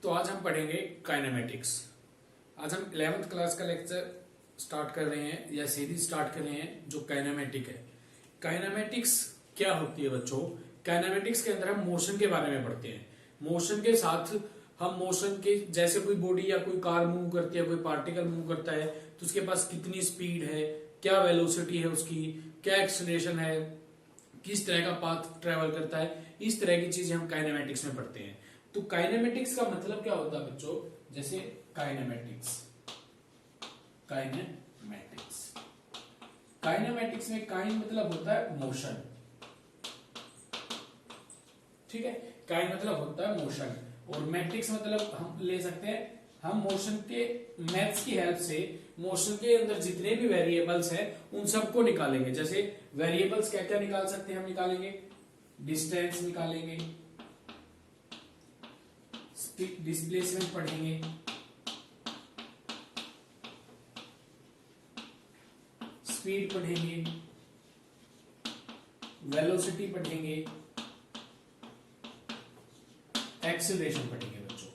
तो आज हम पढ़ेंगे काइनेमेटिक्स। आज हम 11th क्लास का लेक्चर स्टार्ट कर रहे हैं या सीरीज स्टार्ट कर रहे हैं जो काइनेमेटिक है। काइनेमेटिक्स क्या होती है बच्चों? काइनेमेटिक्स के अंदर हम मोशन के बारे में पढ़ते हैं। मोशन के साथ हम मोशन के जैसे कोई बॉडी या कोई कार मूव करती है, कोई पार्टिकल मूव करता है तो उसके पास कितनी स्पीड है, क्या वेलोसिटी है उसकी, क्या एक्सेलरेशन है, किस तरह का पाथ ट्रेवल करता है, इस तरह की चीजें हम काइनेमेटिक्स में पढ़ते हैं। तो काइनेमेटिक्स का मतलब क्या होता है बच्चों? जैसे काइनेमेटिक्स काइनेमेटिक्स में काइन मतलब होता है मोशन, ठीक है। काइन मतलब होता है मोशन और मैट्रिक्स मतलब हम ले सकते हैं हम मोशन के मैथ्स की हेल्प से मोशन के अंदर जितने भी वेरिएबल्स हैं उन सबको निकालेंगे। जैसे वेरिएबल्स क्या क्या निकाल सकते हैं हम निकालेंगे, डिस्टेंस निकालेंगे, डिस्प्लेसमेंट पढ़ेंगे, स्पीड पढ़ेंगे, वेलोसिटी पढ़ेंगे, एक्सेलरेशन पढ़ेंगे बच्चों।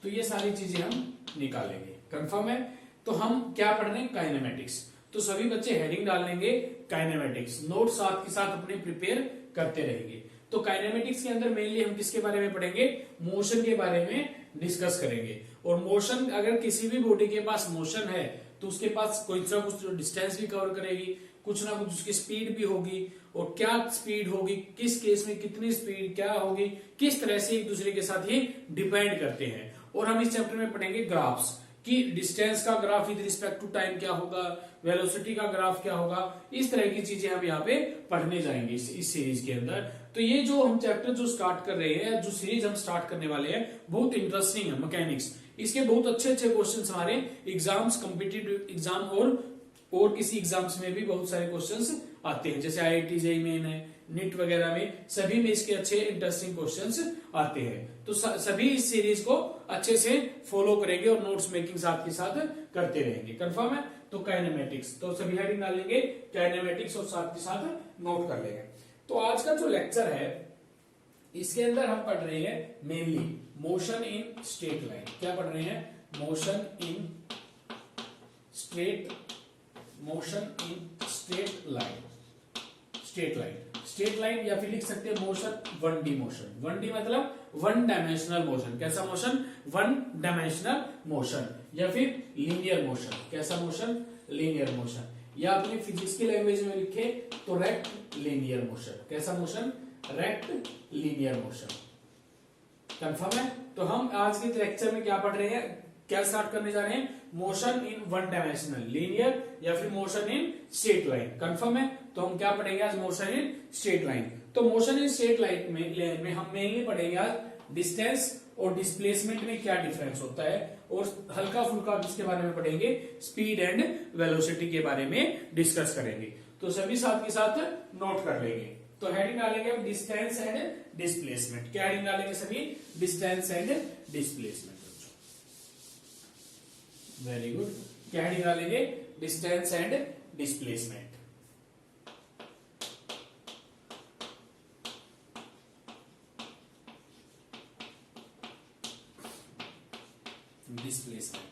तो ये सारी चीजें हम निकालेंगे, कंफर्म है। तो हम क्या पढ़ रहे हैं? काइनेमेटिक्स। तो सभी बच्चे हेडिंग डाल लेंगे काइनेमेटिक्स, नोट साथ के साथ अपने प्रिपेयर करते रहेंगे। तो काइनेमेटिक्स के अंदर मेनली हम किसके बारे में पढ़ेंगे? मोशन के बारे में डिस्कस करेंगे। और मोशन, अगर किसी भी बॉडी के पास मोशन है तो उसके पास कोई ना कुछ डिस्टेंस भी कवर करेगी, कुछ ना कुछ उसकी स्पीड भी होगी, और क्या स्पीड होगी, किस केस में कितनी स्पीड क्या होगी, किस तरह से एक दूसरे के साथ ये डिपेंड करते हैं। और हम इस चैप्टर में पढ़ेंगे ग्राफ्स कि डिस्टेंस का graph with respect to time क्या होगा, वेलोसिटी का ग्राफ क्या होगा, इस तरह की चीजें हम यहाँ पे पढ़ने जाएंगे इस सीरीज के अंदर। तो ये जो हम चैप्टर जो स्टार्ट कर रहे हैं, जो सीरीज हम स्टार्ट करने वाले हैं, बहुत इंटरेस्टिंग है। मैकेनिक्स, इसके बहुत अच्छे अच्छे क्वेश्चन हमारे एग्जाम्स, कॉम्पिटिटिव एग्जाम और किसी एग्जाम्स में भी बहुत सारे क्वेश्चंस आते हैं। जैसे IIT जेईई मेन है, नीट वगैरह में, सभी में इसके अच्छे इंटरेस्टिंग क्वेश्चंस आते हैं। तो सभी इस सीरीज को अच्छे से फॉलो करेंगे और नोट्स मेकिंग साथ के साथ करते रहेंगे, कंफर्म है। तो काइनेमेटिक्स, तो सभी हेडिंग डालेंगे काइनेमेटिक्स और साथ के साथ नोट कर लेंगे। तो आज का जो लेक्चर है इसके अंदर हम पढ़ रहे हैं mainly motion in straight line. क्या पढ़ रहे हैं? Motion in straight line. Straight line या फिर लिख सकते हैं मोशन 1D मोशन। 1D मतलब वन डायमेंशनल मोशन। कैसा मोशन? One dimensional motion. या फिर लीनियर मोशन। कैसा मोशन? Linear motion. या अपनी फिजिक्स की लैंग्वेज में लिखे तो रेक्ट लीनियर मोशन। कैसा motion? Rectilinear motion, confirm है। तो हम आज के लेक्चर में क्या पढ़ रहे हैं, क्या स्टार्ट करने जा रहे हैं? Motion in one dimensional, linear या फिर motion in straight line, confirm है। तो हम क्या पढ़ेंगे आज? Motion in straight line. तो मोशन इन स्ट्रेट लाइन में हम मेनली पढ़ेंगे आज डिस्टेंस और डिस्प्लेसमेंट में क्या डिफरेंस होता है, और हल्का फुल्का किसके बारे में पढ़ेंगे? स्पीड एंड वेलोसिटी के बारे में डिस्कस करेंगे। तो सभी साथ के साथ नोट कर लेंगे। तो हेडिंग डालेंगे हम डिस्टेंस एंड डिस्प्लेसमेंट। क्या हेडिंग डालेंगे सभी? Distance and displacement. Very good. क्या हेडिंग डालेंगे? Distance and displacement. डिस्प्लेसमेंट।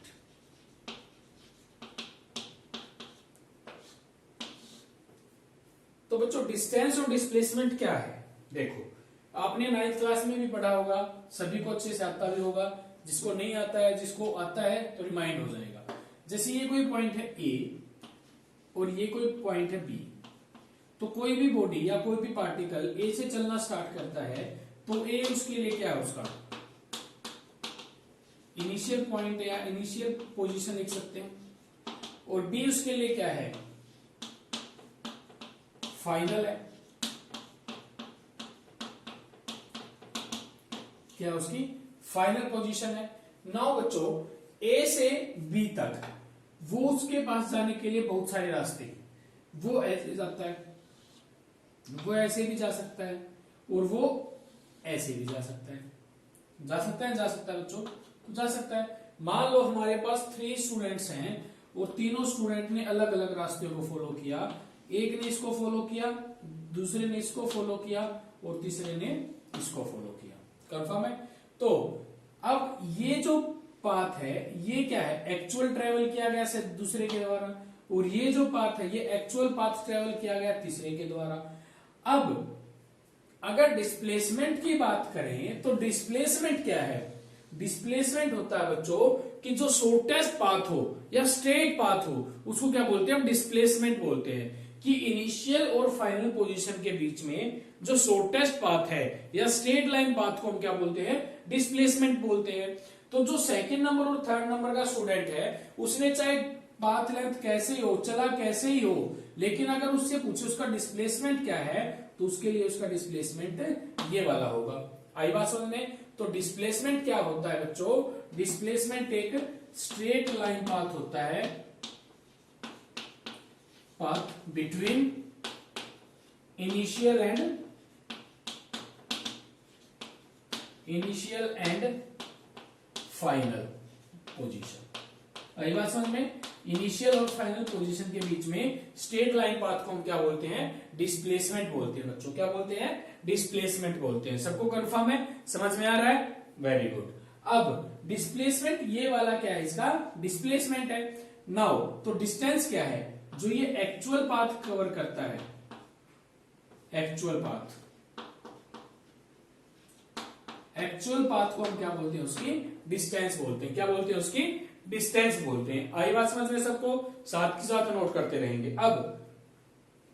तो बच्चों डिस्टेंस और डिस्प्लेसमेंट क्या है? देखो, आपने 9th क्लास में भी पढ़ा होगा, सभी को अच्छे से आता भी होगा। जिसको नहीं आता है, जिसको आता है तो रिमाइंड हो जाएगा। जैसे ये कोई पॉइंट है A और ये कोई पॉइंट है B, तो कोई भी बॉडी या कोई भी पार्टिकल A से चलना स्टार्ट करता है तो A उसके लिए क्या है? उसका इनिशियल पॉइंट या इनिशियल पोजीशन लिख सकते हैं, और B उसके लिए क्या है? फाइनल है। क्या उसकी फाइनल पोजीशन है। नाउ बच्चों, A से B तक वो उसके पास जाने के लिए बहुत सारे रास्ते हैं। वो ऐसे जाता है, वो ऐसे भी जा सकता है, और वो ऐसे भी जा सकता है। जा सकता है बच्चों, तो जा सकता है। मान लो हमारे पास 3 स्टूडेंट्स हैं और तीनों स्टूडेंट ने अलग अलग रास्ते को फॉलो किया। एक ने इसको फॉलो किया, दूसरे ने इसको फॉलो किया और तीसरे ने इसको फॉलो किया। कंफर्म है। तो जो पाथ है ये क्या है, एक्चुअल ट्रेवल किया गया दूसरे के द्वारा, और ये जो पाथ है ये एक्चुअल पाथ ट्रेवल किया गया तीसरे के द्वारा। अब अगर डिस्प्लेसमेंट की बात करें तो डिस्प्लेसमेंट क्या है, डिस्प्लेसमेंट होता है बच्चों कि जो शॉर्टेस्ट पाथ हो या स्ट्रेट पाथ हो उसको क्या बोलते हैं हम, डिस्प्लेसमेंट बोलते हैं। कि इनिशियल और फाइनल पोजीशन के बीच में जो शॉर्टेस्ट पाथ है या स्ट्रेट लाइन पाथ को हम क्या बोलते हैं, डिस्प्लेसमेंट बोलते हैं। तो जो सेकंड नंबर और थर्ड नंबर का स्टूडेंट है उसने चाहे पाथ लेंथ कैसे ही हो, चला कैसे ही हो, लेकिन अगर उससे पूछे उसका डिस्प्लेसमेंट क्या है तो उसके लिए उसका डिस्प्लेसमेंट ये वाला होगा। आई बात समझ में? तो डिस्प्लेसमेंट क्या होता है बच्चों, डिस्प्लेसमेंट एक स्ट्रेट लाइन पाथ होता है, path between initial and final position. आई बात समझ में? इनिशियल और फाइनल पोजीशन के बीच में स्ट्रेट लाइन पाथ को हम क्या बोलते हैं, डिस्प्लेसमेंट बोलते हैं बच्चों। क्या बोलते हैं, डिस्प्लेसमेंट बोलते हैं। सबको कंफर्म है, समझ में आ रहा है? Very good. अब डिस्प्लेसमेंट ये वाला क्या है, इसका डिस्प्लेसमेंट है। नाउ तो डिस्टेंस क्या है, जो ये एक्चुअल पाथ कवर करता है, एक्चुअल पाथ, एक्चुअल पाथ को हम क्या बोलते हैं, उसकी डिस्टेंस बोलते हैं। क्या बोलते हैं, उसकी डिस्टेंस बोलते हैं। आई बात समझ में सबको? साथ के साथ नोट करते रहेंगे। अब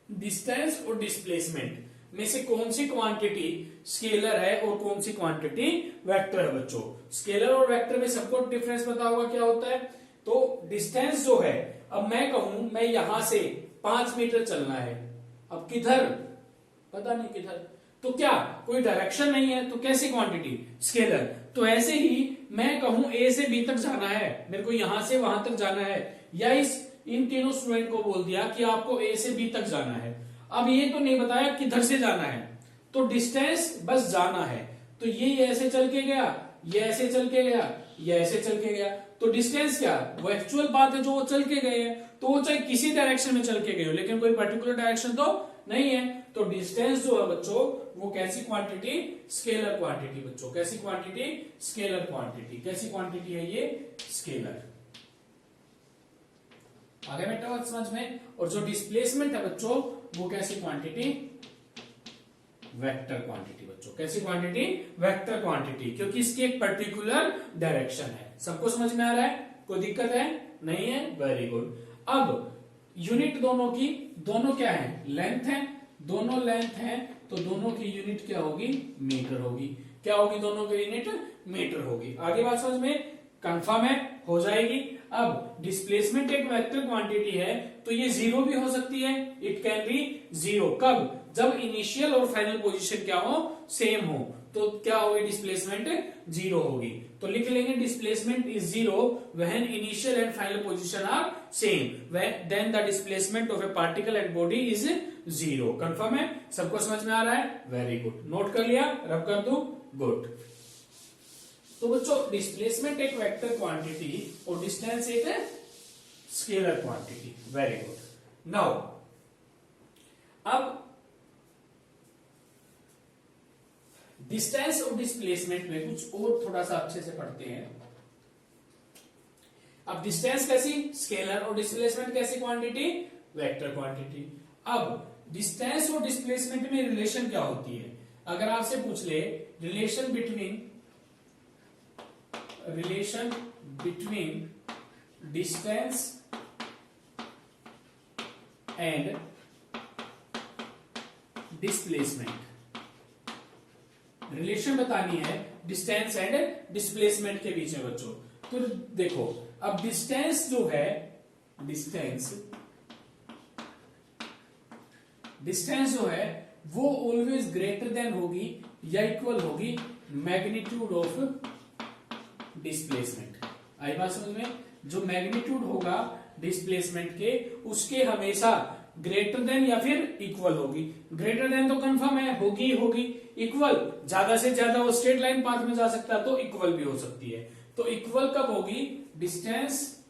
डिस्टेंस और डिस्प्लेसमेंट में से कौन सी क्वांटिटी स्केलर है और कौन सी क्वांटिटी वेक्टर है बच्चों? स्केलर और वेक्टर में सबको डिफरेंस पता होगा क्या होता है। तो डिस्टेंस जो है, अब मैं कहूं मैं यहां से 5 मीटर चलना है, अब किधर पता नहीं किधर, तो क्या कोई डायरेक्शन नहीं है, तो कैसी क्वांटिटी, स्केलर। तो ऐसे ही मैं कहूं ए से बी तक जाना है, मेरे को यहां से वहां तक जाना है, या इन तीनों स्टूडेंट को बोल दिया कि आपको ए से बी तक जाना है। अब ये तो नहीं बताया किधर से जाना है, तो डिस्टेंस बस जाना है। तो ये ऐसे चल के गया, ये ऐसे चल के गया, ये ऐसे चल के गया, तो डिस्टेंस क्या, वो एक्चुअल बात है जो वो चल के गए हैं। तो वो चाहे किसी डायरेक्शन में चल के गए हो, लेकिन कोई पर्टिकुलर डायरेक्शन तो नहीं है। तो डिस्टेंस जो है बच्चों वो कैसी क्वांटिटी, स्केलर क्वांटिटी बच्चों। कैसी क्वांटिटी, स्केलर क्वांटिटी। कैसी क्वांटिटी है ये, स्केलर। आगे बेटा बात समझ में? और जो डिस्प्लेसमेंट है बच्चों वो कैसी क्वांटिटी, वेक्टर क्वांटिटी बच्चों। कैसी क्वांटिटी, वेक्टर क्वांटिटी, क्योंकि इसकी एक पर्टिकुलर डायरेक्शन है। सबको समझ में आ रहा है? कोई दिक्कत है? नहीं है? Very good. अब यूनिट दोनों की, दोनों क्या है, लेंथ है, दोनों लेंथ है, तो दोनों की यूनिट क्या होगी, मीटर होगी। क्या होगी, दोनों की यूनिट मीटर होगी। आगे बात समझ में? कंफर्म है, हो जाएगी। अब डिस्प्लेसमेंट एक वेक्टर क्वांटिटी है, तो ये जीरो भी हो सकती है, इट कैन बी जीरो। कब, जब इनिशियल और फाइनल पोजीशन क्या हो, सेम हो, तो क्या होगी, डिस्प्लेसमेंट जीरो होगी। तो लिख लेंगे displacement is zero when initial and final position are same, then the displacement of a particle and body is zero. Confirm है, सबको समझ में आ रहा है? Very good. नोट कर लिया, रब कर दू, गुड। तो बच्चों डिस्प्लेसमेंट एक वेक्टर क्वांटिटी और डिस्टेंस एक scalar quantity. Very good. Now अब डिस्टेंस और डिस्प्लेसमेंट में कुछ और थोड़ा सा अच्छे से पढ़ते हैं। अब डिस्टेंस कैसी, स्केलर, और डिस्प्लेसमेंट कैसी क्वांटिटी, वेक्टर क्वांटिटी। अब डिस्टेंस और डिस्प्लेसमेंट में रिलेशन क्या होती है? अगर आपसे पूछ ले relation between distance and displacement, relation बतानी है डिस्टेंस एंड डिस्प्लेसमेंट के बीच में बच्चों। तो देखो, अब डिस्टेंस जो है, डिस्टेंस जो है वो ऑलवेज ग्रेटर देन होगी या इक्वल होगी मैग्नीट्यूड ऑफ डिस्प्लेसमेंट। आई बात समझ में? जो मैग्नीट्यूड होगा डिस्प्लेसमेंट के, उसके हमेशा ग्रेटर देन या फिर इक्वल होगी। ग्रेटर देन तो कंफर्म है, होगी होगी। इक्वल, ज्यादा से ज्यादा वो स्ट्रेट लाइन पाथ में जा सकता है, तो इक्वल भी हो सकती है। तो इक्वल कब होगी, distance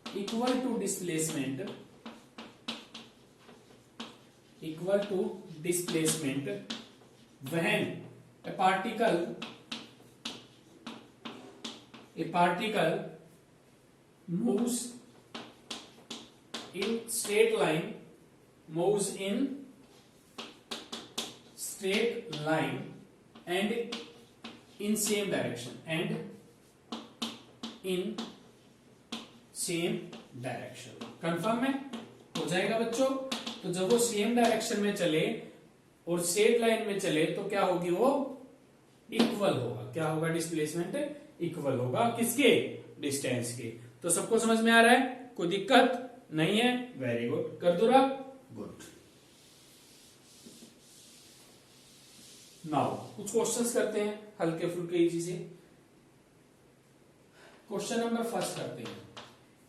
equal to displacement, equal to displacement when a particle a particle moves in straight line, moves in straight line and in same direction, and in same direction. Confirm है? हो जाएगा बच्चों। तो जब वो सेम डायरेक्शन में चले और स्ट्रेट लाइन में चले तो क्या होगी, वो इक्वल होगा। क्या होगा? डिस्प्लेसमेंट इक्वल होगा किसके? डिस्टेंस के। तो सबको समझ में आ रहा है? कोई दिक्कत नहीं है? Very good. कर दो रहा? गुड। नाउ कुछ क्वेश्चंस करते हैं हल्के फुल्के इजी से। क्वेश्चन नंबर फर्स्ट करते हैं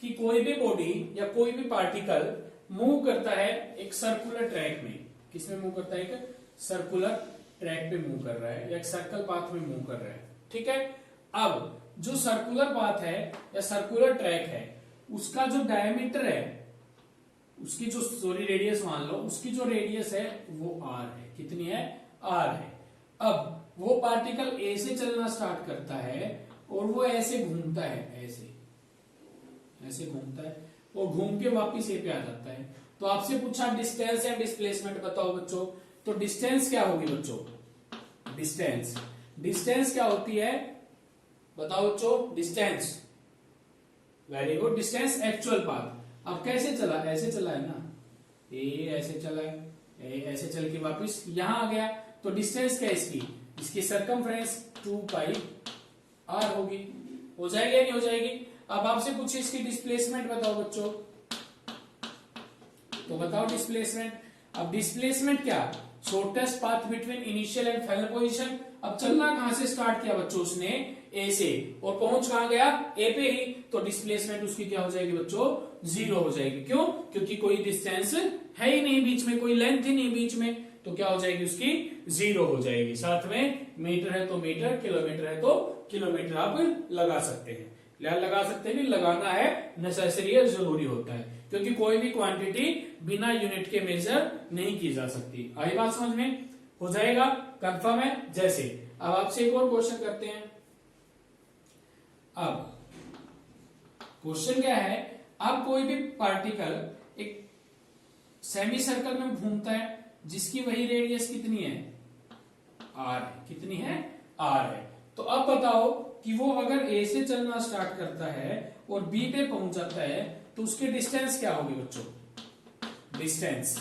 कि कोई भी बॉडी या कोई भी पार्टिकल मूव करता है एक सर्कुलर ट्रैक में। किसमें मूव करता है? एक सर्कुलर ट्रैक पे मूव कर रहा है या एक सर्कल पाथ में मूव कर रहा है। ठीक है। अब जो सर्कुलर पाथ है या सर्कुलर ट्रैक है उसका जो डायमीटर है, उसकी जो सॉरी रेडियस मान लो, उसकी जो रेडियस है वो आर है। कितनी है? आर है। अब वो पार्टिकल ए से चलना स्टार्ट करता है और वो ऐसे घूमता है, ऐसे घूमता है, वो घूम के वापिस ए पे आ जाता है। तो आपसे पूछा डिस्टेंस एंड डिस्प्लेसमेंट बताओ बच्चों। तो डिस्टेंस क्या होगी बच्चों? डिस्टेंस क्या होती है बताओ बच्चों? Distance, very good. Distance actual path. अब कैसे चला? ऐसे चला है ना, ए ऐसे चला है, ए ऐसे चल के वापिस यहां आ गया। तो डिस्टेंस क्या है इसकी सरकमफ्रेंस 2 पाई आर होगी। हो जाएगी या नहीं हो जाएगी? अब आपसे पूछे इसकी डिस्प्लेसमेंट बताओ बच्चों। तो बताओ डिस्प्लेसमेंट। अब डिस्प्लेसमेंट क्या? Shortest path between initial and final position. अब चलना कहां से स्टार्ट किया बच्चों उसने? ए से, और पहुंच कहां गया? ए पे ही। तो डिस्प्लेसमेंट उसकी क्या हो जाएगी बच्चों? 0 हो जाएगी। क्यों? क्योंकि कोई डिस्टेंस है ही नहीं बीच में, कोई लेंथ ही नहीं बीच में। तो क्या हो जाएगी उसकी? 0 हो जाएगी। साथ में मीटर है तो मीटर, किलोमीटर है तो किलोमीटर आप लगा सकते हैं। लगा सकते हैं, लगाना है नेसेसरी है, जरूरी होता है, क्योंकि कोई भी क्वांटिटी बिना यूनिट के मेजर नहीं की जा सकती। आई बात समझ में? हो जाएगा? कंफर्म है? जैसे अब आपसे एक और क्वेश्चन करते हैं। अब क्वेश्चन क्या है? अब कोई भी पार्टिकल एक सेमी सर्कल में घूमता है जिसकी वही रेडियस कितनी है? आर है। कितनी है? आर है। तो अब बताओ कि वो अगर ए से चलना स्टार्ट करता है और बी पे पहुंच जाता है तो उसकी डिस्टेंस क्या होगी बच्चों? डिस्टेंस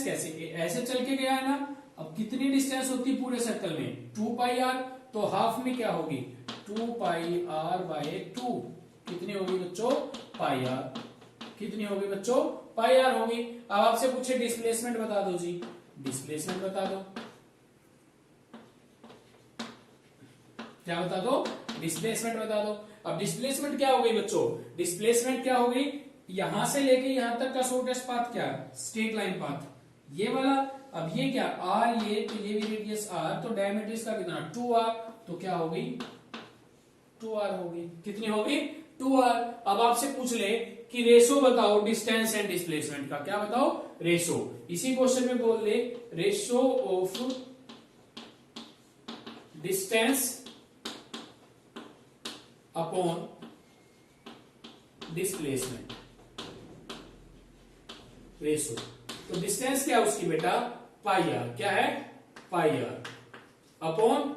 कैसे? ऐसे चल के गया है ना। अब कितनी डिस्टेंस होती है पूरे सर्कल में? 2 पाई आर। तो हाफ में क्या होगी? 2 पाई आर बाय 2। कितनी होगी बच्चों? पाई आर। कितनी होगी बच्चों? पाई आर होगी। अब आपसे पूछे डिस्प्लेसमेंट बता दो जी। डिस्प्लेसमेंट बता दो। क्या बता दो? डिस्प्लेसमेंट बता दो। अब डिस्प्लेसमेंट क्या हो गई बच्चों? डिस्प्लेसमेंट क्या हो गई? यहां से लेके यहां तक का शॉर्टेस्ट पाथ क्या? स्ट्रेट लाइन पाथ, ये वाला। अब ये क्या? आर, ये तो ये भी रेडियस आर, तो डायमीटर इसका कितना? 2r। तो क्या हो गई? 2r होगी। कितनी होगी? 2r। अब आपसे पूछ ले कि रेशो बताओ डिस्टेंस एंड डिस्प्लेसमेंट का। क्या बताओ? रेशो। इसी क्वेश्चन में बोल दे ratio of distance upon displacement. Ratio. तो डिस्टेंस क्या है उसकी बेटा? Pi r. क्या है? Pi r upon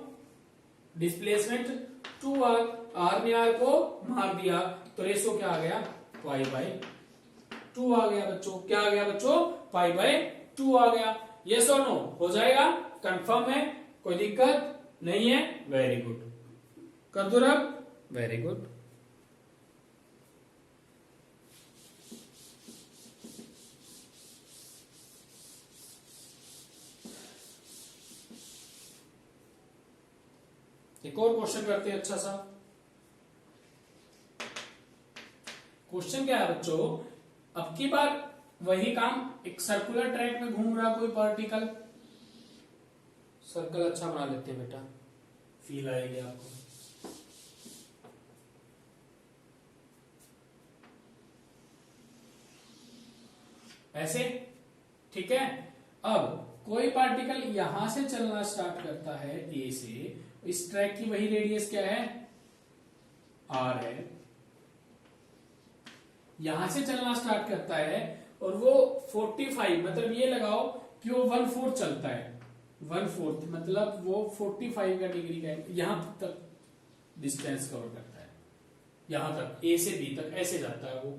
displacement 2r। R ने आर को मार दिया तो रेशो क्या आ गया? पाई बाय 2 आ गया बच्चों। क्या आ गया बच्चों? पाई बाय 2 आ गया। यस और नो? हो जाएगा? कंफर्म है? कोई दिक्कत नहीं है? Very good. कर दो रब। Very good. एक और क्वेश्चन करते हैं अच्छा सा। क्वेश्चन क्या है बच्चों? अब की बार वही काम, एक सर्कुलर ट्रैक में घूम रहा कोई पार्टिकल। सर्कल अच्छा बना लेते हैं बेटा, फील आएगी आपको। ऐसे, ठीक है। अब कोई पार्टिकल यहां से चलना स्टार्ट करता है ए से। इस ट्रैक की वही रेडियस क्या है? आर है, यहां से चलना स्टार्ट करता है और वो 45 मतलब ये लगाओ कि वो 1/4 चलता है, 1/4 मतलब वो 45 का डिग्री का यहां तक डिस्टेंस कवर करता है, यहां तक ए से बी तक ऐसे जाता है वो,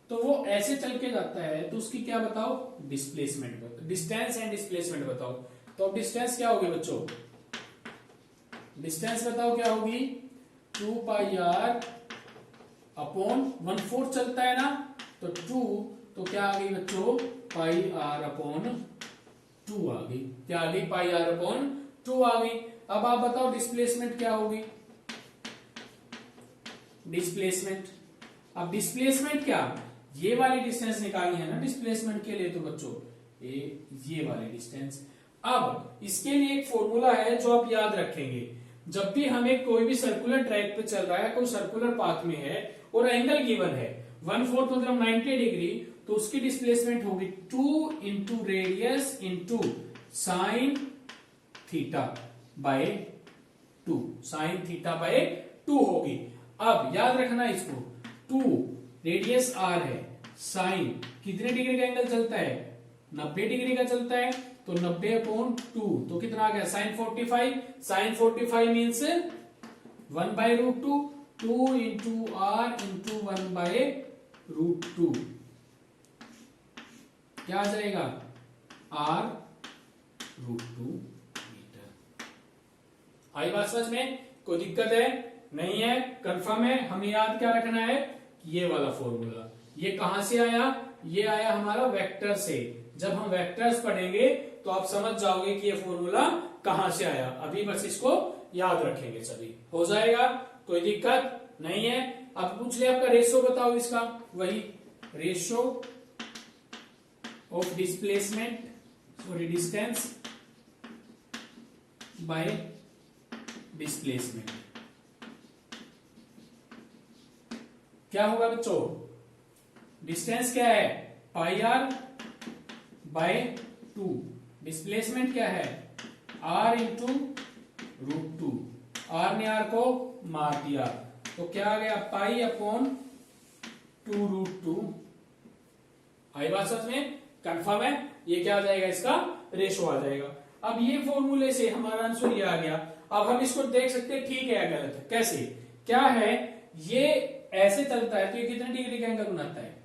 तो वो ऐसे चल के जाता है तो उसकी क्या बताओ डिस्प्लेसमेंट, डिस्टेंस एंड डिस्प्लेसमेंट बताओ। तो अब डिस्टेंस क्या होगी बच्चों, डिस्टेंस बताओ क्या होगी 2 पाई आर अपॉन 1/4 चलता है ना, तो 2 तो क्या आ गई बच्चों पाई आर अपॉन 2 आ गई, क्या आ गई पाई आर अपॉन 2 आ गई। अब आप बताओ डिस्प्लेसमेंट क्या होगी, डिस्प्लेसमेंट, अब डिस्प्लेसमेंट क्या, ये वाली डिस्टेंस निकालनी है ना डिस्प्लेसमेंट के लिए, तो बच्चों ये वाली डिस्टेंस। अब इसके लिए एक फॉर्मूला है जो आप याद रखेंगे, जब भी हमें कोई भी सर्कुलर ट्रैक पे चल रहा है, कोई सर्कुलर पाथ में है और एंगल गिवन है 1/4 मतलब 90 डिग्री, तो उसकी डिस्प्लेसमेंट होगी 2 into radius into sine theta by 2, sine theta by 2 होगी। अब याद रखना इसको, 2 रेडियस आर है, साइन कितने डिग्री का एंगल चलता है 90 डिग्री का चलता है, तो 90 अपॉन 2 तो कितना आ गया sine 45, sine 45 means 1/√2, 2 into r into 1/√2 क्या आ जाएगा r√2 मीटर। आई बात समझ में, कोई दिक्कत है नहीं है, कंफर्म है। हमें याद क्या रखना है, ये वाला फॉर्मूला, ये कहां से आया, ये आया हमारा वेक्टर से। जब हम वेक्टर्स पढ़ेंगे तो आप समझ जाओगे कि ये फॉर्मूला कहां से आया, अभी बस इसको याद रखेंगे सभी, हो जाएगा, कोई दिक्कत नहीं है। अब पूछ ले आपका रेशो बताओ इसका, वही ratio of displacement sorry distance by displacement क्या होगा बच्चों, डिस्टेंस क्या है पाई आर बाय 2, डिस्प्लेसमेंट क्या है r इंटू √2, आर ने आर को मार दिया तो क्या आ गया पाई अपॉन 2√2। आई बात समझ में, कंफर्म है, ये क्या आ जाएगा इसका रेशो आ जाएगा। अब ये फॉर्मूले से हमारा आंसर ये आ गया। अब हम इसको देख सकते हैं ठीक है या गलत है, कैसे क्या है, ये ऐसे चलता है तो ये कितने डिग्री का एंगल बनाता है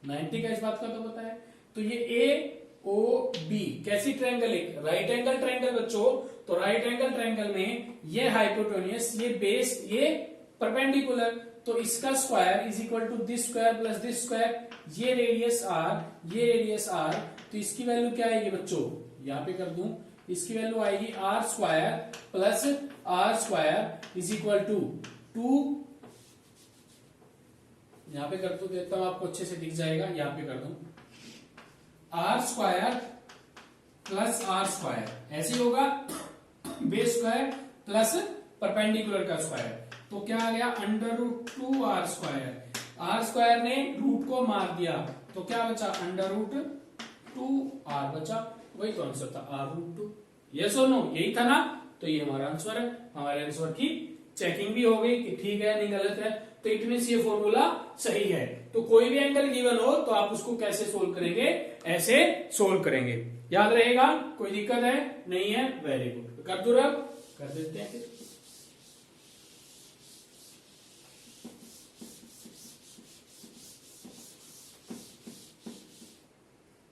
90 का, इस बात का तो पता है। तो ये ए ओ बी कैसी ट्रायंगल है, राइट एंगल ट्रायंगल बच्चों, तो राइट एंगल ट्रायंगल में ये हाइपोटेन्यूस, ये बेस, ये परपेंडिकुलर, तो इसका square is equal to this square plus this square, ये रेडियस आर, ये रेडियस आर, तो इसकी वैल्यू क्या आएगी बच्चों, यहां पे कर दूं, इसकी वैल्यू आएगी r square plus r square is equal to 2, यहां पे कर दो, देता हूं आपको अच्छे से दिख जाएगा, यहां पे कर दूं r square plus r square, ऐसे होगा बेस स्क्वायर प्लस परपेंडिकुलर का स्क्वायर, तो क्या आ गया √2 आर स्क्वायर, आर स्क्वायर ने रूट को मार दिया तो क्या बचा √2 आर बचा, वही तो आंसर था r√2। यस और नो, यही था ना, तो ये हमारा आंसर है। हमारे आंसर की चेकिंग भी हो गई कि ठीक है नहीं गलत है, तो इट मींस ये फॉर्मूला सही है। तो कोई भी एंगल गिवन हो तो आप उसको कैसे सोल्व करेंगे, ऐसे सोल्व करेंगे, याद रहेगा, कोई दिक्कत है नहीं है, वेरी गुड। कर दो रब, कर देते हैं फिर।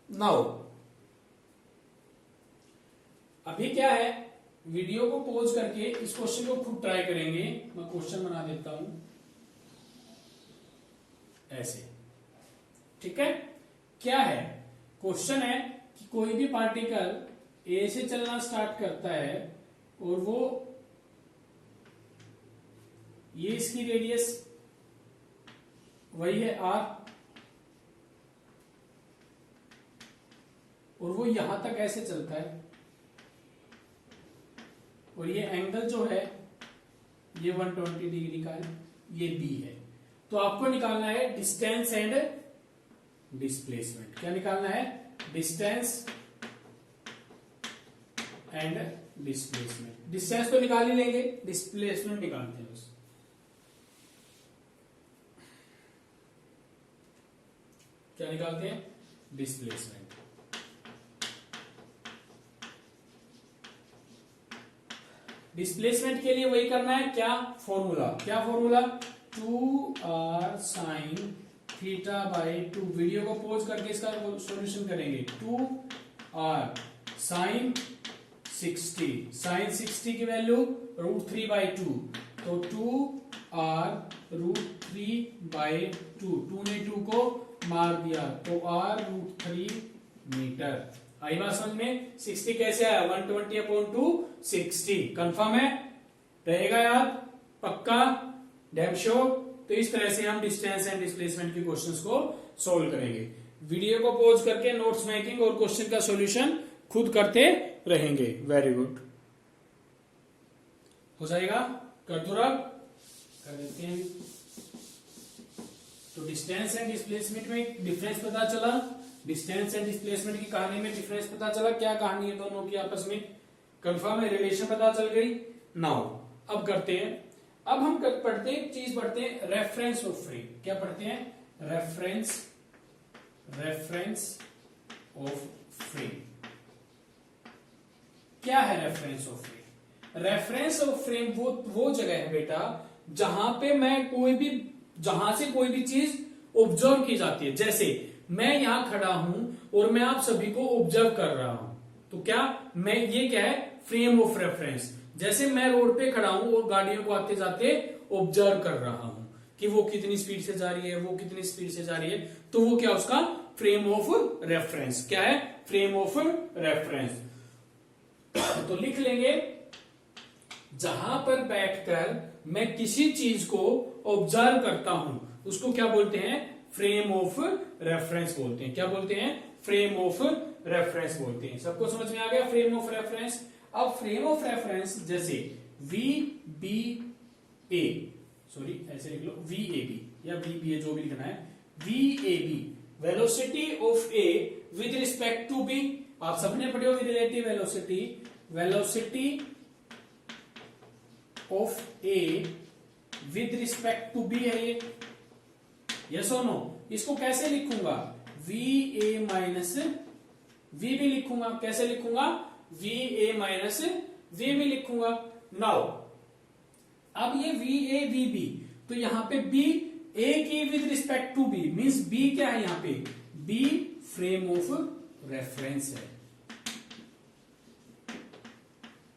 नाउ अभी क्या है, वीडियो को पॉज करके इस क्वेश्चन को खुद ट्राई करेंगे। मैं क्वेश्चन बना देता हूं ऐसे, ठीक है। क्या है क्वेश्चन है कि कोई भी पार्टिकल ए से चलना स्टार्ट करता है और वो ये इसकी रेडियस वही है आर, और वो यहां तक ऐसे चलता है और ये एंगल जो है ये 120 डिग्री का है, ये बी है। तो आपको निकालना है डिस्टेंस एंड डिस्प्लेसमेंट। क्या निकालना है, डिस्टेंस एंड डिस्प्लेसमेंट। डिस्टेंस तो निकाल ही लेंगे, डिस्प्लेसमेंट निकालते हैं बस। क्या निकालते हैं? डिस्प्लेसमेंट। डिस्प्लेसमेंट के लिए वही करना है, क्या formula? 2r sin theta by 2। Video को पॉज करके इसका सॉल्यूशन करेंगे। 2r sin 60, sin 60 की वैल्यू √3/2, तो 2r √3/2। 2 ने 2 को मार दिया तो r √3 मीटर। आई बात समझ में? 60 कैसे आया? 120/2 60। कंफर्म है? रहेगा याद? पक्का? Damn sure? तो इस तरह से हम डिस्टेंस एंड डिस्प्लेसमेंट के क्वेश्चंस को सॉल्व करेंगे। वीडियो को पॉज करके नोट्स मेकिंग और क्वेश्चन का सॉल्यूशन खुद करते रहेंगे। वेरी गुड, हो जाएगा? कर दो रब, कर देते हैं। तो डिस्टेंस एंड डिस्प्लेसमेंट में डिफरेंस पता चला। डिस्टेंस एंड डिस्प्लेसमेंट की कहानी में डिफरेंस पता चला। क्या कहानी है दोनों की आपस में? कंफर्म है? रिलेशन पता चल गई। नाउ अब करते हैं, अब हम पढ़ते हैं, चीज पढ़ते हैं, रेफरेंस ऑफ फ्रेम। क्या पढ़ते हैं? Reference of frame. क्या है reference of frame? Reference of frame वो जगह है बेटा जहां पे जहां से कोई भी चीज ऑब्जर्व की जाती है। जैसे मैं यहां खड़ा हूं और मैं आप सभी को ऑब्जर्व कर रहा हूं, तो ये क्या है? Frame of reference. जैसे मैं रोड पे खड़ा हूं और गाड़ियों को आते जाते ऑब्जर्व कर रहा हूं कि वो कितनी स्पीड से जा रही है, वो कितनी स्पीड से जा रही है, तो वो क्या? उसका फ्रेम ऑफ रेफरेंस। क्या है? Frame of reference. तो लिख लेंगे, जहां पर बैठकर मैं किसी चीज को ऑब्जर्व करता हूं उसको क्या बोलते हैं? फ्रेम ऑफ रेफरेंस बोलते हैं। क्या बोलते हैं? फ्रेम ऑफ रेफरेंस बोलते हैं। सबको समझ में आ गया फ्रेम ऑफ रेफरेंस? अब फ्रेम ऑफ रेफरेंस जैसे VBA, सॉरी ऐसे लिख लो, VAB या VBA जो भी लिखना है, VAB velocity of A with respect to B। आप सबने पढ़े होगी relative velocity. Velocity of A with respect to B है ये, यस और नो? इसको कैसे लिखूंगा? VA माइनस VB लिखूंगा। कैसे लिखूंगा? VA माइनस VB लिखूंगा। नाउ अब ये VA VB, तो यहां पे B A की with respect to B means B क्या है? यहां पे B फ्रेम ऑफ रेफरेंस है।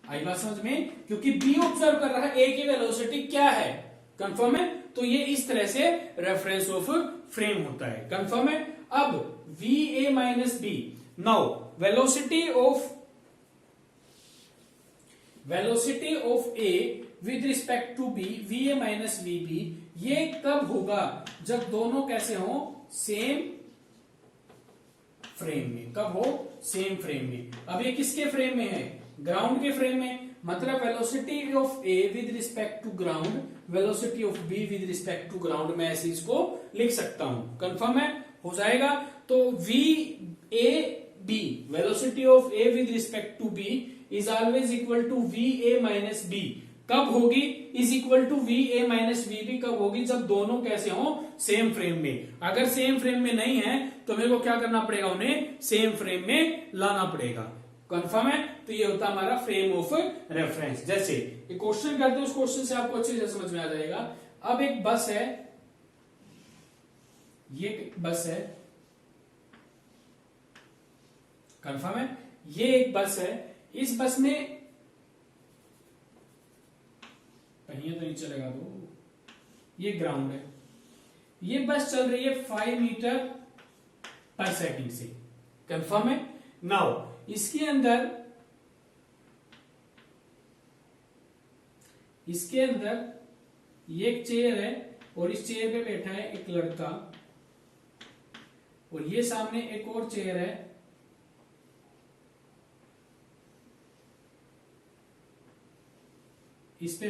आई बात समझ में? क्योंकि B ऑब्जर्व कर रहा है A की वेलोसिटी क्या है। कंफर्म है? तो ये इस तरह से रेफरेंस ऑफ फ्रेम होता है। कंफर्म है? अब VA minus B। Now velocity of A with respect to B, VA minus VB, ये कब होगा? जब दोनों कैसे हो? सेम फ्रेम में। कब हो? सेम फ्रेम में। अब ये किसके फ्रेम में है? ग्राउंड के फ्रेम में। मतलब velocity of A with respect to ground, velocity of B with respect to ground, मैं ऐसे इसको लिख सकता हूं। कंफर्म है? हो जाएगा? तो VAB velocity of A with respect to B is always equal to VA minus B। कब होगी? Is equal to VA minus VB कब होगी? जब दोनों कैसे हो? सेम फ्रेम में। अगर सेम फ्रेम में नहीं है तो मेरे को क्या करना पड़ेगा? उन्हें सेम फ्रेम में लाना पड़ेगा। कंफर्म है? तो ये होता है हमारा फ्रेम ऑफ रेफरेंस। जैसे एक क्वेश्चन करते हैं, उस क्वेश्चन से आपको अच्छे से समझ में आ जाएगा। अब एक बस है, ये बस है। कंफर्म है? ये एक बस है। इस बस में पहिया तो नीचे लगा दो, ये ग्राउंड है। ये बस चल रही है 5 मीटर पर सेकंड से। कंफर्म है? नाउ इसके अंदर ये एक चेयर है और इस चेयर पे बैठा है एक लड़का, और ये सामने एक और चेयर है, इस पे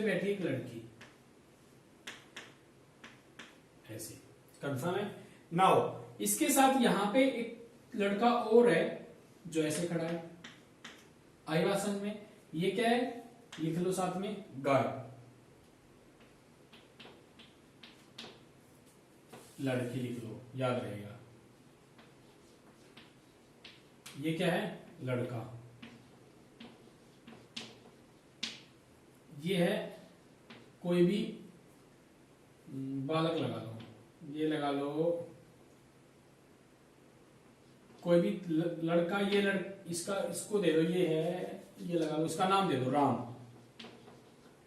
बैठी एक लड़की, ऐसे। कंफर्म है? नाउ इसके साथ यहां पे एक लड़का और है जो ऐसे खड़ा है। आई बात समझ में? ये क्या है? लिख लो साथ में, गर्ल, लड़की लिख लो, याद रहेगा। ये क्या है, लड़का, ये है कोई भी बालक लगा लो, ये लगा लो कोई भी लड़का, ये इसको दे दो, ये है, ये लगा लो, इसका नाम दे दो राम,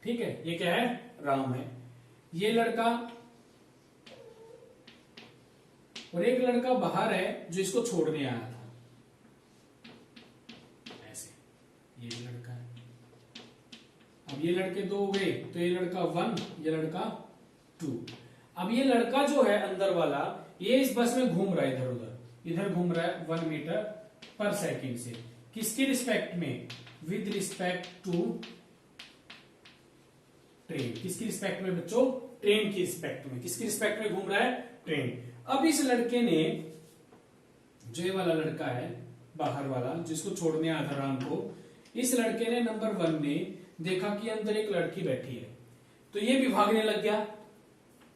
ठीक है, ये क्या है, राम है। ये लड़का और एक लड़का बाहर है जो इसको छोड़ने आया था, ऐसे, ये भी लड़का है। अब ये लड़के दो हो गए, तो ये लड़का 1, ये लड़का 2। अब ये लड़का जो है अंदर वाला, ये इस बस में घूम रहा है, इधर उधर, इधर घूम रहा है 1 मीटर पर सेकेंड से, किसके रिस्पेक्ट में, विद रिस्पेक्ट टू ट्रेन। किसकी रिस्पेक्ट में बच्चों, ट्रेन की रिस्पेक्ट में। किसकी रिस्पेक्ट में घूम रहा है, ट्रेन। अब इस लड़के ने, जो ये वाला लड़का है बाहर वाला जिसको छोड़ने आया था राम को, इस लड़के ने नंबर 1 ने देखा कि अंदर एक लड़की बैठी है, तो ये भी भागने लग गया,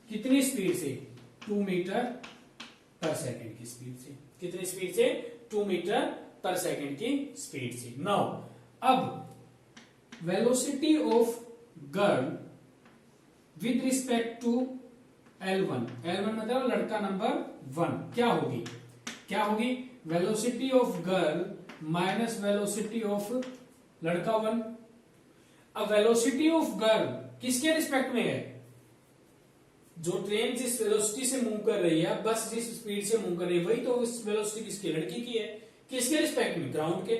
कितनी स्पीड से, 2 मीटर पर सेकेंड की स्पीड से। कितनी स्पीड से, 2 मीटर पर सेकेंड की स्पीड से। नाउ अब velocity of girl with respect to L1, L1 मतलब लड़का नंबर 1, क्या होगी, क्या होगी, velocity of girl minus velocity of लड़का 1। अब वेलोसिटी ऑफ गर्ल किसके रिस्पेक्ट में है, जो ट्रेन जिस वेलोसिटी से मूव कर रही है, बस जिस स्पीड से मूव कर रही है, वही तो इस वेलोसिटी किसकी, लड़की की है। किसके रिस्पेक्ट में, ग्राउंड के।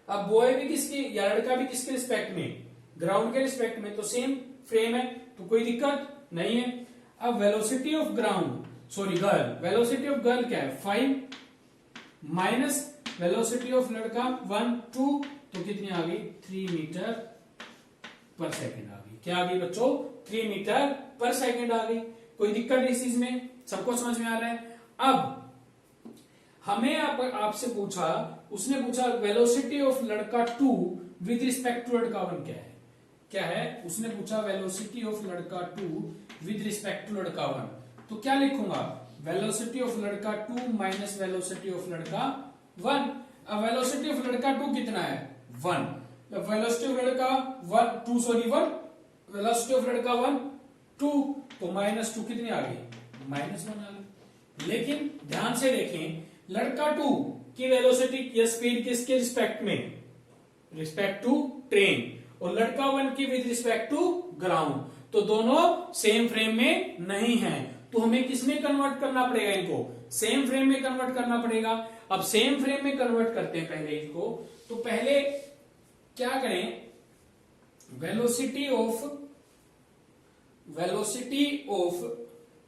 अब बॉय भी किसके, या लड़का भी किसके रिस्पेक्ट में, ग्राउंड के रिस्पेक्ट में, तो सेम फ्रेम है, तो कोई दिक्कत नहीं है। अब velocity of ground, sorry girl, velocity of girl क्या है, 5 माइनस वेलोसिटी ऑफ लड़का 1, 2, तो कितनी आ गई, 3 मीटर पर सेकेंड आ गई। क्या आ गई बच्चों, 3 मीटर पर सेकेंड आ गई। कोई दिक्कत नहीं इस चीज में, सबको समझ में आ रहा है। अब हमें आपसे पूछा, उसने पूछा वेलोसिटी ऑफ लड़का 2 विद रिस्पेक्ट टू लड़का 1 क्या है, क्या है, उसने पूछा वेलोसिटी ऑफ लड़का 2 विद रिस्पेक्ट टू लड़का 1, तो क्या लिखूंगा, वेलोसिटी ऑफ लड़का 2 माइनस वेलोसिटी ऑफ लड़का 1। अब वेलोसिटी ऑफ लड़का 2 कितना है, 1, वेलोसिटी ऑफ लड़का 2 सॉरी 1, वेलोसिटी ऑफ लड़का 1 2, तो -2 कितनी आ गई, -1 आ गई। लेकिन ध्यान से देखें, लड़का 2 की वेलोसिटी या स्पीड किसके रिस्पेक्ट में, रिस्पेक्ट टू ट्रेन, और लड़का 1 की विद रिस्पेक्ट टू ग्राउंड, तो दोनों सेम फ्रेम में नहीं है, तो हमें किसमें कन्वर्ट करना पड़ेगा, इनको सेम फ्रेम में कन्वर्ट करना पड़ेगा। अब सेम फ्रेम में कन्वर्ट करते हैं पहले इनको, तो पहले क्या करें, वेलोसिटी ऑफ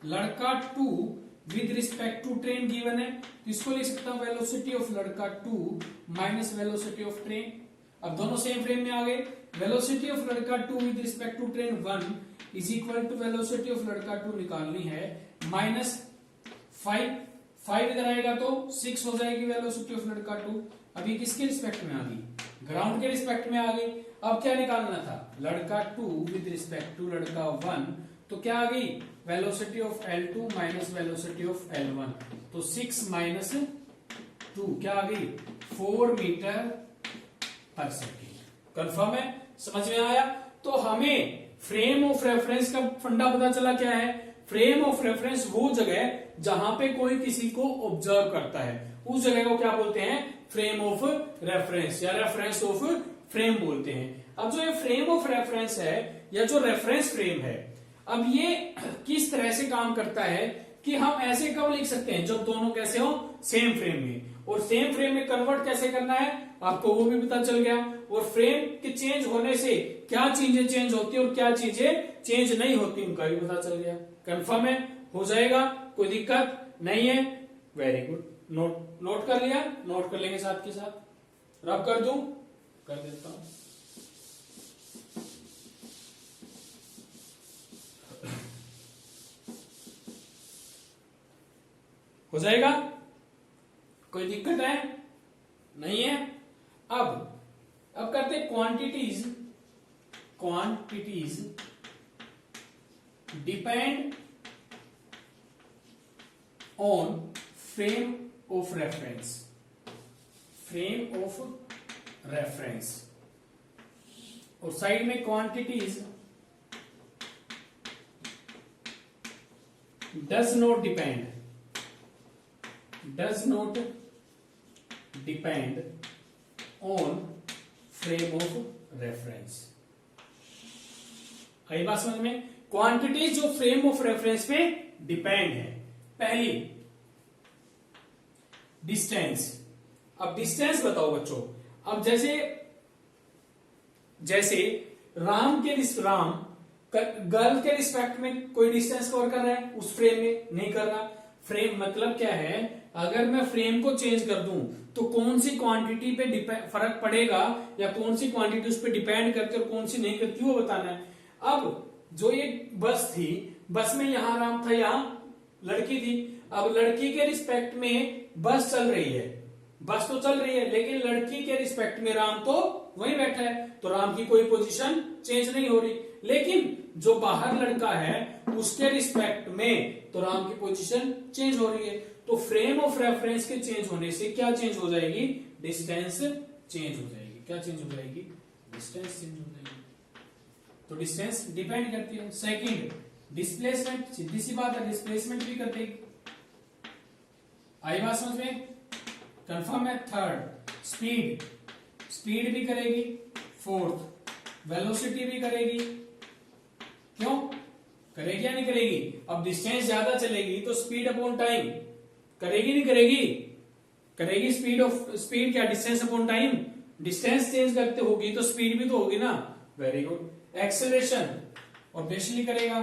लड़का 2 with respect to train given है, तो इसको लिख सकता हूं वेलोसिटी ऑफ लड़का 2 माइनस वेलोसिटी ऑफ ट्रेन। अब दोनों सेम फ्रेम में आ गए, वेलोसिटी ऑफ लड़का 2 with respect to train 1 is equal to velocity of लड़का 2 निकालनी है -5 इधर आएगा तो 6 हो जाएगी वेलोसिटी ऑफ लड़का 2। अभी किसके रिस्पेक्ट में आ गई, ग्राउंड के रिस्पेक्ट में आ गई। अब क्या निकालना था, लड़का 2 विद रिस्पेक्ट टू लड़का 1, तो क्या आ गई, velocity of L2 minus velocity of L1, तो 6 माइनस 2 क्या आ गई, 4 मीटर पर सेकेंड। कंफर्म है, समझ में आया। तो हमें फ्रेम ऑफ रेफरेंस का फंडा पता चला क्या है, फ्रेम ऑफ रेफरेंस वो जगह जहां पे कोई किसी को ऑब्जर्व करता है, उस जगह को क्या बोलते हैं, फ्रेम ऑफ रेफरेंस या रेफरेंस ऑफ फ्रेम बोलते हैं। अब जो ये फ्रेम ऑफ रेफरेंस है या जो रेफरेंस फ्रेम है, अब ये किस तरह से काम करता है कि हम ऐसे कब लिख सकते हैं, जब दोनों कैसे हो, सेम फ्रेम में, और सेम फ्रेम में कन्वर्ट कैसे करना है आपको वो भी पता चल गया, और फ्रेम के चेंज होने से क्या चीजें चेंज होती है और क्या चीजें चेंज नहीं होती उनका भी पता चल गया। कंफर्म है, हो जाएगा, कोई दिक्कत नहीं है, वेरी गुड। नोट कर लिया, नोट कर लेंगे साथ के साथ, रब कर दूं, कर देता हूं। हो जाएगा, कोई दिक्कत है नहीं है। अब करते quantities depend on frame of reference. Frame of reference, और साइड में quantities does not depend on frame of reference। आई बात समझ में? क्वांटिटीज जो फ्रेम ऑफ रेफरेंस पे डिपेंड है। पहली डिस्टेंस। अब डिस्टेंस बताओ बच्चों। अब जैसे राम गर्ल के रिस्पेक्ट में कोई डिस्टेंस कवर कर रहा है उस फ्रेम में? नहीं कर रहा। फ्रेम मतलब क्या है? अगर मैं फ्रेम को चेंज कर दूं तो कौन सी क्वांटिटी पे फर्क पड़ेगा, या कौन सी क्वांटिटी उस पर डिपेंड करती है और कौन सी नहीं करती, वो बताना है। अब जो ये बस थी, बस में यहां राम था, यहां लड़की थी। अब लड़की के रिस्पेक्ट में बस चल रही है, बस तो चल रही है, लेकिन लड़की के रिस्पेक्ट में राम तो वहीं बैठा है, तो राम की कोई पोजीशन चेंज नहीं हो रही। लेकिन जो बाहर लड़का है उसके रिस्पेक्ट में तो राम की पोजीशन चेंज हो रही है। तो फ्रेम ऑफ रेफरेंस के चेंज होने से क्या चेंज हो जाएगी? डिस्टेंस चेंज हो जाएगी। क्या चेंज हो जाएगी? डिस्टेंस चेंज हो जाएगी। तो डिस्टेंस डिपेंड करती है। सेकंड डिस्प्लेसमेंट, सीधी सी बात है, डिस्प्लेसमेंट भी कर देगी। आई बात समझ में? कंफर्म है। थर्ड स्पीड भी करेगी। फोर्थ वेलोसिटी भी करेगी। क्यों करेगी या नहीं करेगी? अब डिस्टेंस ज्यादा चलेगी तो स्पीड अपॉन टाइम करेगी, नहीं करेगी? करेगी। स्पीड क्या? Distance upon time. Distance change करते होगी तो स्पीड भी तो होगी ना। Very good. एक्सेलरेशन ऑब्वियसली करेगा।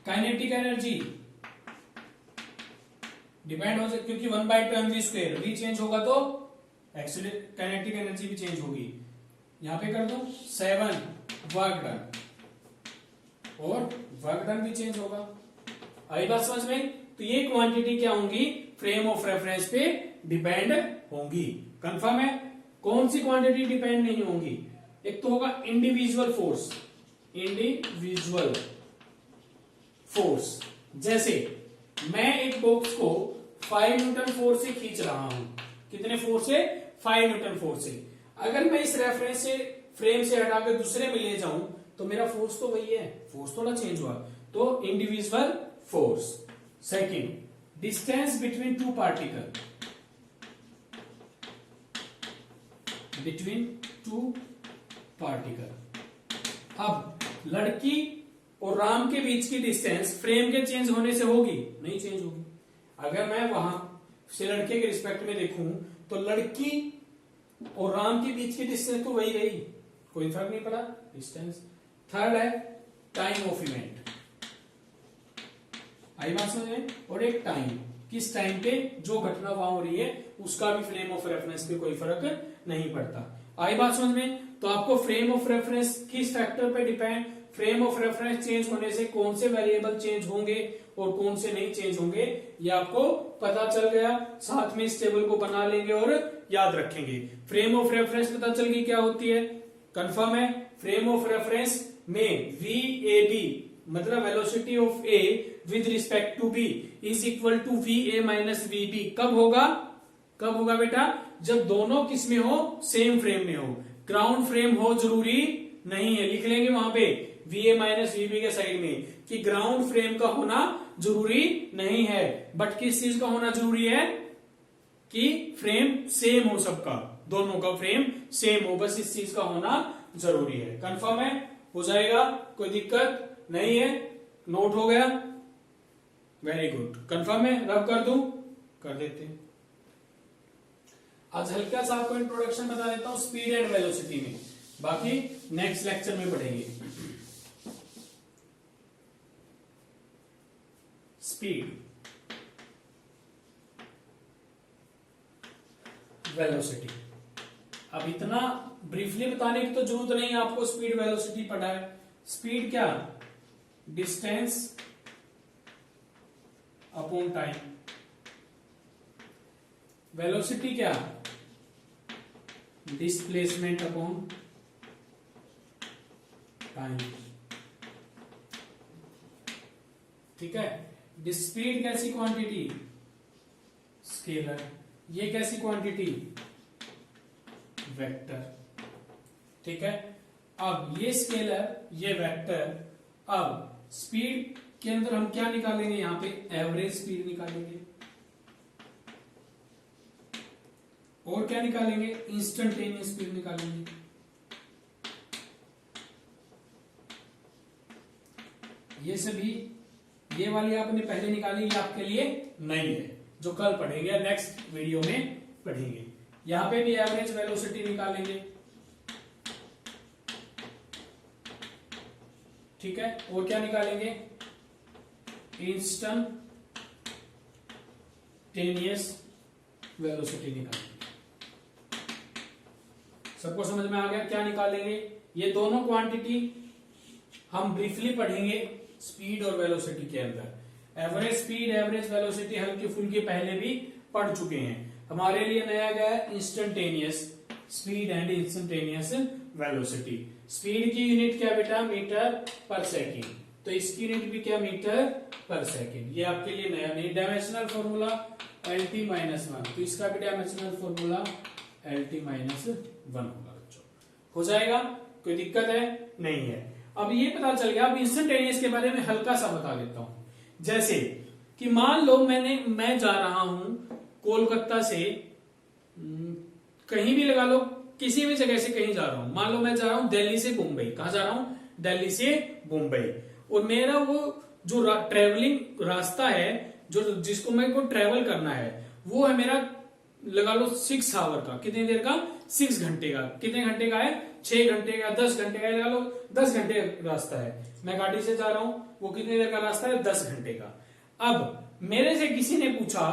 काइनेटिक एनर्जी डिपेंड हो सकती, क्योंकि 1/2mv², v चेंज होगा तो काइनेटिक एनर्जी भी चेंज होगी। यहां पे कर दो 7 वर्क डन, और वर्क डन भी चेंज होगा। आई बात समझ में? तो ये क्वांटिटी क्या होंगी? फ्रेम ऑफ रेफरेंस पे डिपेंड होंगी। कंफर्म है? कौन सी क्वांटिटी डिपेंड नहीं होंगी? एक तो होगा इंडिविजुअल फोर्स। जैसे मैं एक बॉक्स को 5 न्यूटन फोर्स से खींच रहा हूं। कितने फोर्स से? 5 न्यूटन फोर्स से। अगर मैं इस रेफरेंस से फ्रेम से हटाकर दूसरे में ले जाऊं तो मेरा फोर्स तो वही है, फोर्स थोड़ा चेंज हुआ। तो individual force. Second distance between two particle. अब लड़की और राम के बीच की डिस्टेंस फ्रेम के चेंज होने से होगी? नहीं चेंज होगी। अगर मैं वहां से लड़के के रिस्पेक्ट में देखूं तो लड़की और राम के बीच की डिस्टेंस तो वही रही, कोई फर्क नहीं पड़ा डिस्टेंस। थर्ड है टाइम ऑफ इवेंट। आई बात समझ में? और एक टाइम, किस टाइम पे जो घटना वहां हो रही है उसका भी फ्रेम ऑफ रेफरेंस पे कोई फर्क नहीं पड़ता। आई बात समझ में? तो आपको फ्रेम ऑफ रेफरेंस किस फैक्टर पे depend, frame of reference change होने से कौन से वेरिएबल चेंज होंगे और कौन से नहीं चेंज होंगे, ये आपको पता चल गया। साथ में इस टेबल को बना लेंगे और याद रखेंगे। फ्रेम ऑफ रेफरेंस पता चल गई क्या होती है? कंफर्म है? फ्रेम ऑफ रेफरेंस में VAB मतलब velocity of A with respect to B is equal to VA minus VB। कब होगा बेटा? जब दोनों किस में हो? सेम फ्रेम में हो। ग्राउंड फ्रेम हो जरूरी नहीं है, लिख लेंगे वहां पे VA माइनस VB के साइड में कि ग्राउंड फ्रेम का होना जरूरी नहीं है, बट किस चीज का होना जरूरी है? कि फ्रेम सेम हो, सबका, दोनों का फ्रेम सेम हो, बस इस चीज का होना जरूरी है। कंफर्म है? हो जाएगा, कोई दिक्कत नहीं है? नोट हो गया? Very good. कंफर्म है? रब कर दूं? कर देते हैं। आज हल्का सा आपको इंट्रोडक्शन बता देता हूं स्पीड एंड वेलोसिटी में, बाकी नेक्स्ट लेक्चर में पढ़ेंगे। Speed, velocity. अब इतना ब्रीफली बताने की तो जरूरत नहीं, आपको स्पीड वेलोसिटी पढ़ा है। स्पीड क्या? Distance upon time. वेलोसिटी क्या? Displacement upon time. ठीक है? स्पीड कैसी क्वांटिटी? स्केलर, ये कैसी क्वांटिटी, वेक्टर। ठीक है, अब ये स्केलर ये वेक्टर। अब स्पीड के अंदर हम क्या निकालेंगे, यहां पे एवरेज स्पीड निकालेंगे, और क्या निकालेंगे, इंस्टेंटेनियस स्पीड निकालेंगे। ये सभी, ये वाली आपने पहले निकाली, ये आपके लिए नई है, जो कल पढ़ेंगे, नेक्स्ट वीडियो में पढ़ेंगे। यहां पे भी एवरेज वेलोसिटी निकालेंगे। ठीक है, और क्या निकालेंगे, इंस्टेंटेनियस वेलोसिटी निकालेंगे। सबको समझ में आ गया क्या निकालेंगे? ये दोनों क्वांटिटी हम ब्रीफली पढ़ेंगे स्पीड और वेलोसिटी के अंदर। एवरेज स्पीड, एवरेज वेलोसिटी हल्की फुल्की पहले भी पढ़ चुके हैं। हमारे लिए नया गया है instantaneous speed and instantaneous velocity. Speed की यूनिट क्या बेटा, मीटर पर सेकेंड, तो इसकी यूनिट भी क्या, मीटर पर सेकेंड। ये आपके लिए नया नहीं। डायमेंशनल फॉर्मूला LT माइनस 1, तो इसका भी डायमेंशनल फॉर्मूला LT माइनस 1 होगा बच्चों। हो जाएगा, कोई दिक्कत है नहीं है। अब ये पता चल गया। अब इंस्टेंटेनियस के बारे में हल्का सा बता देता हूं। जैसे कि मान लो मैं जा रहा हूं कोलकाता से, कहीं भी लगा लो, किसी भी जगह से कहीं जा रहा हूं। मान लो मैं जा रहा हूं दिल्ली से मुंबई। कहां जा रहा हूं, दिल्ली से मुंबई। और मेरा वो जो ट्रेवलिंग रास्ता है, जो जिसको मेरे को ट्रेवल करना है, वो है मेरा लगा लो 6 आवर का। कितनी देर का, 6 घंटे का। कितने घंटे का है, 6 घंटे का, 10 घंटे का, लगा लो 10 घंटे रास्ता है। मैं गाड़ी से जा रहा हूं, वो कितनी देर का रास्ता है, 10 घंटे का। अब मेरे से किसी ने पूछा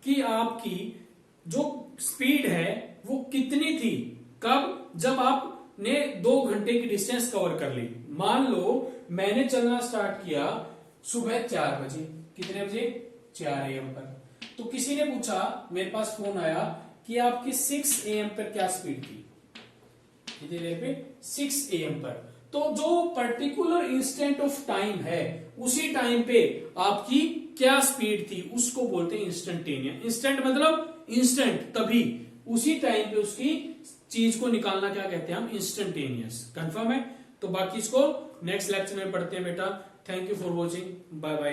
कि आपकी जो स्पीड है वो कितनी थी, कब, जब आपने 2 घंटे की डिस्टेंस कवर कर ली। मान लो मैंने चलना स्टार्ट किया सुबह 4 बजे। कितने बजे, 4 AM पर। तो किसी ने पूछा, मेरे पास फोन आया कि आपकी 6 AM पर क्या स्पीड थी। कितनी देर पे, 6 AM पर। तो जो पर्टिकुलर इंस्टेंट ऑफ टाइम है, उसी टाइम पे आपकी क्या स्पीड थी, उसको बोलते हैं इंस्टेंटेनियस। इंस्टेंट मतलब इंस्टेंट, तभी उसी टाइम पे उसकी चीज को निकालना क्या कहते हैं हम, इंस्टेंटेनियस। कंफर्म है? तो बाकी इसको नेक्स्ट लेक्चर में पढ़ते हैं बेटा। Thank you for watching, bye bye.